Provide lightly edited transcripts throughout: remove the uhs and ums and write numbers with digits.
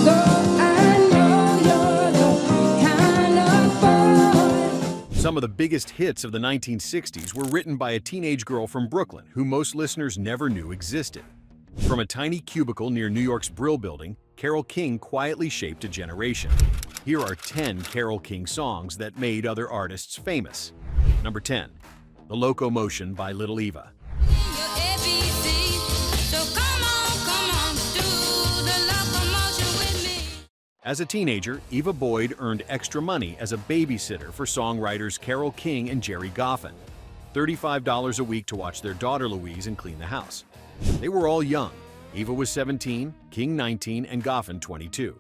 I know you're the kind of boy. Some of the biggest hits of the 1960s were written by a teenage girl from Brooklyn who most listeners never knew existed. From a tiny cubicle near New York's Brill Building, Carole King quietly shaped a generation. Here are 10 Carole King songs that made other artists famous. Number 10. The Loco-Motion by Little Eva. As a teenager, Eva Boyd earned extra money as a babysitter for songwriters Carole King and Jerry Goffin. $35 a week to watch their daughter Louise and clean the house. They were all young. Eva was 17, King 19, and Goffin 22.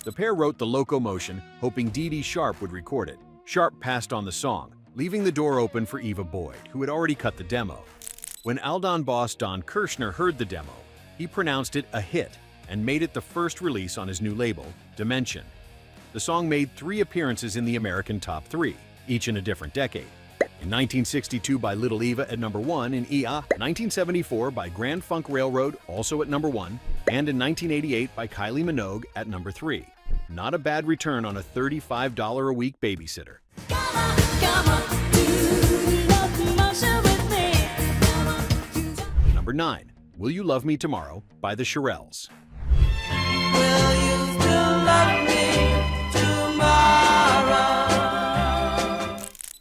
The pair wrote The Loco-Motion, hoping Dee Dee Sharp would record it. Sharp passed on the song, leaving the door open for Eva Boyd, who had already cut the demo. When Aldon boss Don Kirshner heard the demo, he pronounced it a hit and made it the first release on his new label, Dimension. The song made 3 appearances in the American Top 3, each in a different decade. In 1962 by Little Eva at number 1 in EA, 1974 by Grand Funk Railroad, also at number 1, and in 1988 by Kylie Minogue at number 3. Not a bad return on a $35 a week babysitter. Number 9. Will You Love Me Tomorrow by the Shirelles. Will you still love me tomorrow?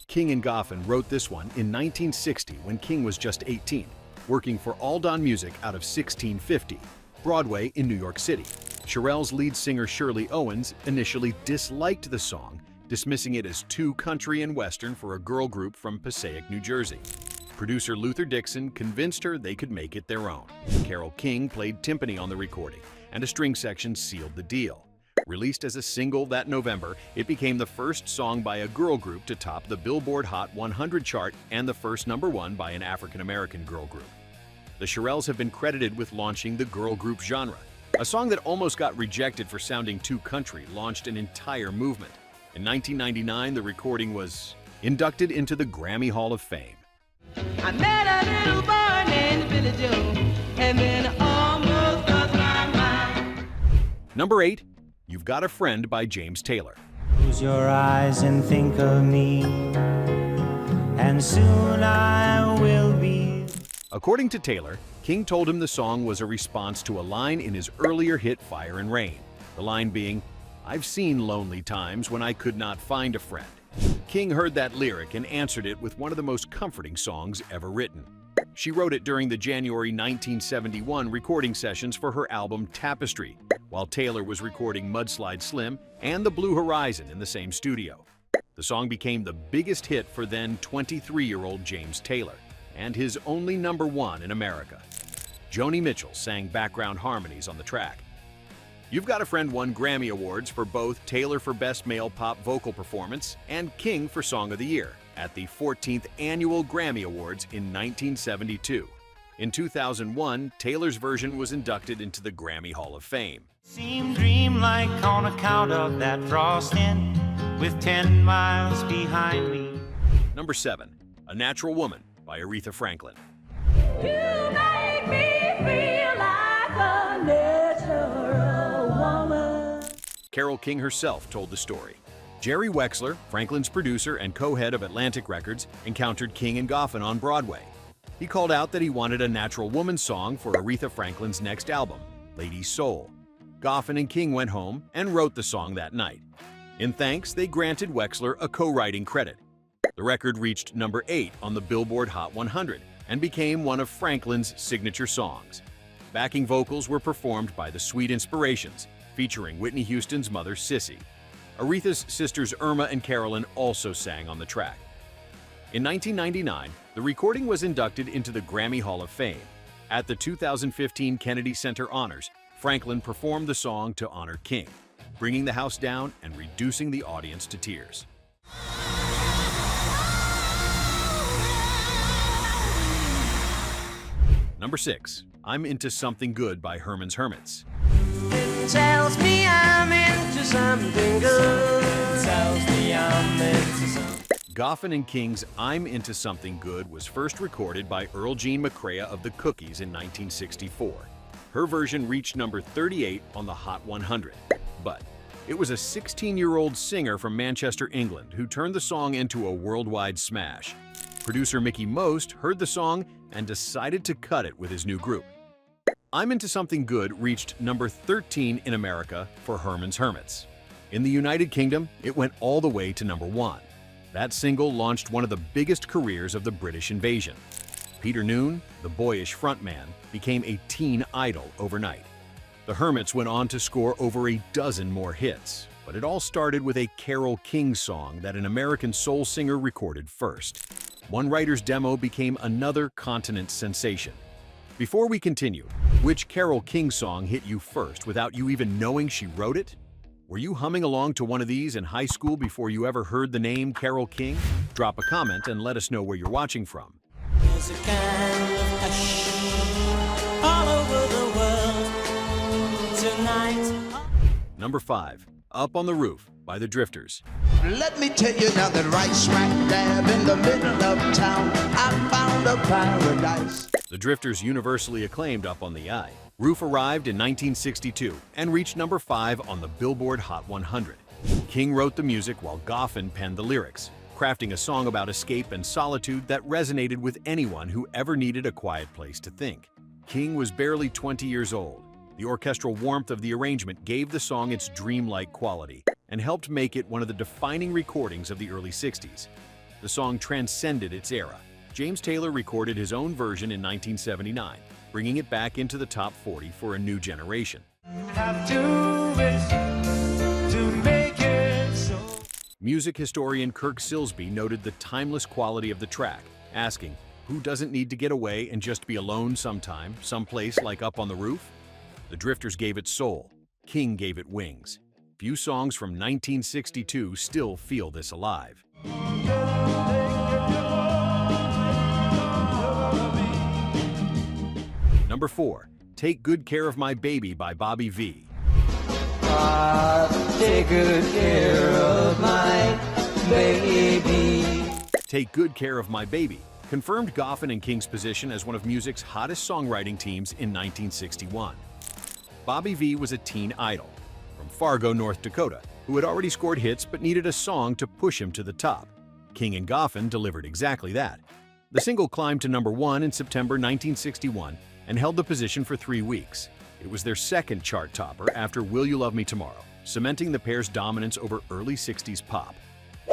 King and Goffin wrote this one in 1960 when King was just 18, working for Aldon Music out of 1650, Broadway in New York City. Shirelles' lead singer Shirley Owens initially disliked the song, dismissing it as too country and western for a girl group from Passaic, New Jersey. Producer Luther Dixon convinced her they could make it their own. Carole King played timpani on the recording, and a string section sealed the deal. Released as a single that November, it became the first song by a girl group to top the Billboard Hot 100 chart and the first number 1 by an African-American girl group. The Shirelles have been credited with launching the girl group genre. A song that almost got rejected for sounding too country launched an entire movement. In 1999, the recording was inducted into the Grammy Hall of Fame. I met a little boy named Billy Joe, and then I almost lost my mind. Number 8. You've Got a Friend by James Taylor. Close your eyes and think of me, and soon I will be. According to Taylor, King told him the song was a response to a line in his earlier hit Fire and Rain. The line being, "I've seen lonely times when I could not find a friend." King heard that lyric and answered it with one of the most comforting songs ever written. She wrote it during the January 1971 recording sessions for her album Tapestry, while Taylor was recording Mudslide Slim and The Blue Horizon in the same studio. The song became the biggest hit for then 23-year-old James Taylor, and his only number 1 in America. Joni Mitchell sang background harmonies on the track. You've Got a Friend won Grammy Awards for both Taylor for Best Male Pop Vocal Performance and King for Song of the Year at the 14th Annual Grammy Awards in 1972. In 2001, Taylor's version was inducted into the Grammy Hall of Fame. Seem dreamlike on account of that frosting with 10 miles behind me. Number 7. A Natural Woman by Aretha Franklin. You make me feel like a natural woman. Carole King herself told the story. Jerry Wexler, Franklin's producer and co-head of Atlantic Records, encountered King and Goffin on Broadway. He called out that he wanted a natural woman song for Aretha Franklin's next album, Lady Soul. Goffin and King went home and wrote the song that night. In thanks, they granted Wexler a co-writing credit. The record reached number 8 on the Billboard Hot 100 and became one of Franklin's signature songs. Backing vocals were performed by the Sweet Inspirations, featuring Whitney Houston's mother, Cissy. Aretha's sisters Irma and Carolyn also sang on the track. In 1999, the recording was inducted into the Grammy Hall of Fame. At the 2015 Kennedy Center Honors, Franklin performed the song to honor King, bringing the house down and reducing the audience to tears. Number 6. I'm Into Something Good by Herman's Hermits. Tells me I'm into something good. Tells me I'm into something. Goffin and King's I'm Into Something Good was first recorded by Earl Jean McCrea of the Cookies in 1964. Her version reached number 38 on the Hot 100. But it was a 16-year-old singer from Manchester, England, who turned the song into a worldwide smash. Producer Mickey Most heard the song and decided to cut it with his new group. I'm Into Something Good reached number 13 in America for Herman's Hermits. In the United Kingdom, it went all the way to number 1. That single launched one of the biggest careers of the British invasion. Peter Noone, the boyish frontman, became a teen idol overnight. The Hermits went on to score over a dozen more hits, but it all started with a Carole King song that an American soul singer recorded first. One writer's demo became another continent sensation. Before we continue, which Carole King song hit you first without you even knowing she wrote it? Were you humming along to one of these in high school before you ever heard the name Carole King? Drop a comment and let us know where you're watching from. There's a kind of hush all over the world tonight. Number 5, Up on the Roof by the Drifters. Let me tell you now that right smack dab in the middle of town, I found a paradise. The Drifters' universally acclaimed Up on the Eye. Roof arrived in 1962 and reached number 5 on the Billboard Hot 100. King wrote the music while Goffin penned the lyrics, crafting a song about escape and solitude that resonated with anyone who ever needed a quiet place to think. King was barely 20 years old. The orchestral warmth of the arrangement gave the song its dreamlike quality and helped make it one of the defining recordings of the early 60s. The song transcended its era. James Taylor recorded his own version in 1979, bringing it back into the top 40 for a new generation. Have to wish to make it so. Music historian Kirk Silsby noted the timeless quality of the track, asking, who doesn't need to get away and just be alone sometime, someplace like Up on the Roof? The Drifters gave it soul. King gave it wings. Few songs from 1962 still feel this alive. Number 4, Take Good Care of My Baby by Bobby V. Take good care of my baby. Take Good Care of My Baby confirmed Goffin and King's position as one of music's hottest songwriting teams in 1961. Bobby V was a teen idol from Fargo, North Dakota, who had already scored hits but needed a song to push him to the top. King and Goffin delivered exactly that. The single climbed to number 1 in September 1961 and held the position for 3 weeks. It was their second chart topper after Will You Love Me Tomorrow, cementing the pair's dominance over early 60s pop.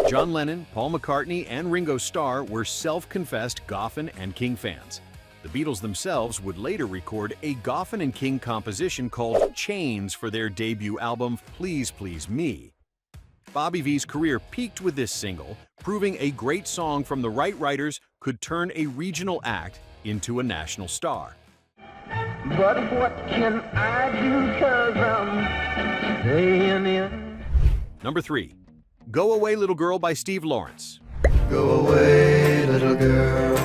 John Lennon, Paul McCartney, and Ringo Starr were self-confessed Goffin and King fans. The Beatles themselves would later record a Goffin and King composition called Chains for their debut album Please Please Me. Bobby V's career peaked with this single, proving a great song from the right writers could turn a regional act into a national star. But what can I do, 'cause I'm staying in. Number 3, Go Away Little Girl by Steve Lawrence. Go away, little girl.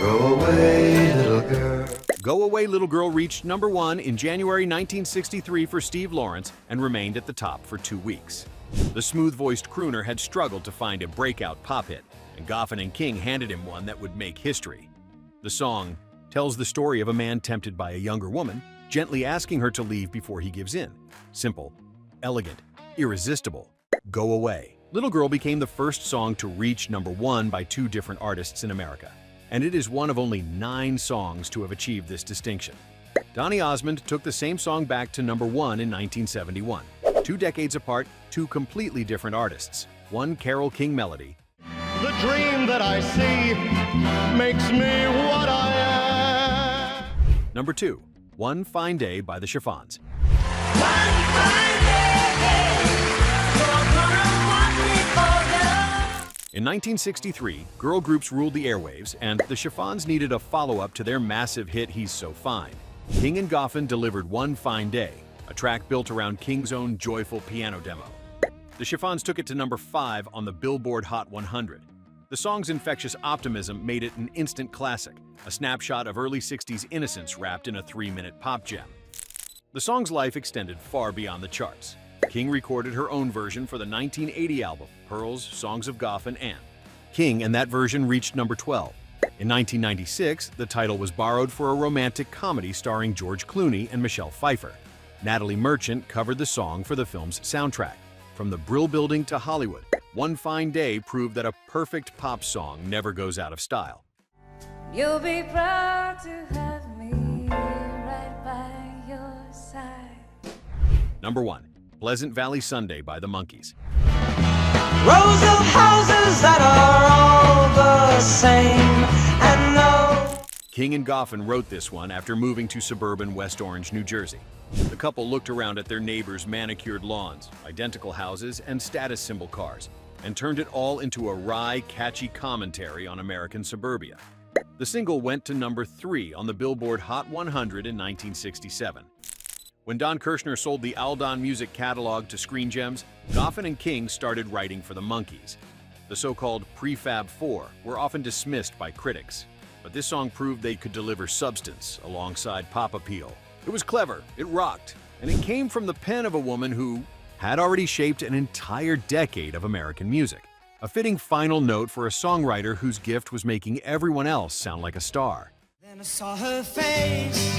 Go away, little girl. Go Away Little Girl reached number 1 in January 1963 for Steve Lawrence and remained at the top for 2 weeks. The smooth-voiced crooner had struggled to find a breakout pop hit, and Goffin and King handed him one that would make history. The song tells the story of a man tempted by a younger woman, gently asking her to leave before he gives in. Simple, elegant, irresistible. Go Away. Little Girl became the first song to reach number 1 by 2 different artists in America, and it is one of only 9 songs to have achieved this distinction. Donny Osmond took the same song back to number 1 in 1971. 2 decades apart, 2 completely different artists. One Carole King melody. The dream that I see makes me what I am. Number 2, One Fine Day by the Chiffons. In 1963, girl groups ruled the airwaves, and the Chiffons needed a follow-up to their massive hit He's So Fine. King and Goffin delivered One Fine Day, a track built around King's own joyful piano demo. The Chiffons took it to number 5 on the Billboard Hot 100. The song's infectious optimism made it an instant classic, a snapshot of early 60s innocence wrapped in a 3-minute pop gem. The song's life extended far beyond the charts. King recorded her own version for the 1980 album, Pearls, Songs of Goffin, and King, and that version reached number 12. In 1996, the title was borrowed for a romantic comedy starring George Clooney and Michelle Pfeiffer. Natalie Merchant covered the song for the film's soundtrack. From the Brill Building to Hollywood, One Fine Day proved that a perfect pop song never goes out of style. You'll be proud to have me right by your side. Number 1. Pleasant Valley Sunday by the Monkees. Rows of houses that are all the same, and no. King and Goffin wrote this one after moving to suburban West Orange, New Jersey. The couple looked around at their neighbors' manicured lawns, identical houses, and status symbol cars, and turned it all into a wry, catchy commentary on American suburbia. The single went to number 3 on the Billboard Hot 100 in 1967. When Don Kirshner sold the Aldon music catalog to Screen Gems, Goffin and King started writing for the Monkees. The so-called Prefab Four were often dismissed by critics, but this song proved they could deliver substance alongside pop appeal. It was clever, it rocked, and it came from the pen of a woman who had already shaped an entire decade of American music. A fitting final note for a songwriter whose gift was making everyone else sound like a star. Then I saw her face.